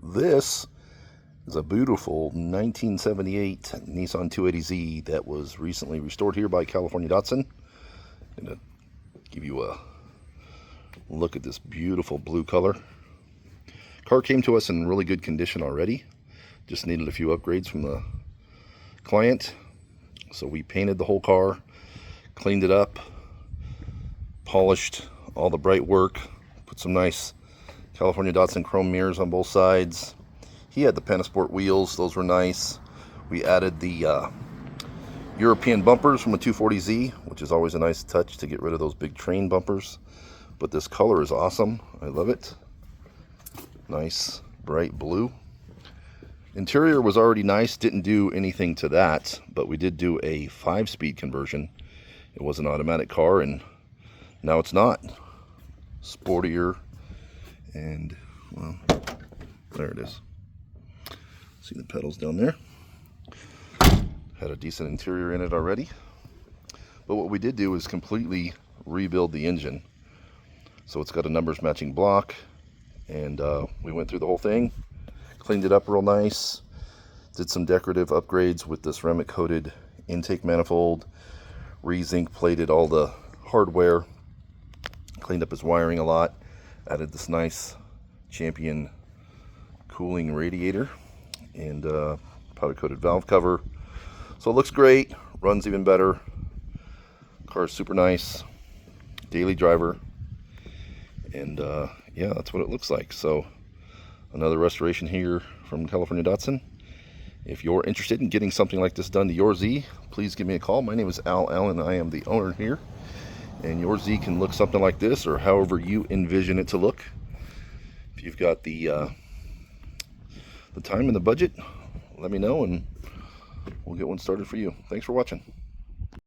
This is a beautiful 1978 Nissan 280Z that was recently restored here by California Datsun. I'm going to give you a look at this beautiful blue color. Car came to us in really good condition already. Just needed a few upgrades from the client. So we painted the whole car, cleaned it up, polished all the bright work, put some nice California Datsun chrome mirrors on both sides. He had the Pentasport wheels, those were nice. We added the European bumpers from a 240Z, which is always a nice touch to get rid of those big train bumpers. But this color is awesome, I love it. Nice bright blue. Interior was already nice, didn't do anything to that, but we did do a 5-speed conversion. It was an automatic car, and now it's not. Sportier, and well, there it is. See the pedals down there. Had a decent interior in it already. But what we did do is completely rebuild the engine. So it's got a numbers matching block, and we went through the whole thing, cleaned it up real nice, did some decorative upgrades with this ceramic coated intake manifold, re-zinc plated all the hardware, cleaned up his wiring a lot, added this nice Champion cooling radiator, and powder coated valve cover. So it looks great, runs even better. Car's super nice, daily driver, and yeah, that's what it looks like. So another restoration here from California Datsun. If you're interested in getting something like this done to your Z, please give me a call. My name is Al Allen. I am the owner here, and your Z can look something like this, or however you envision it to look. If you've got the time and the budget, let me know and we'll get one started for you. Thanks for watching.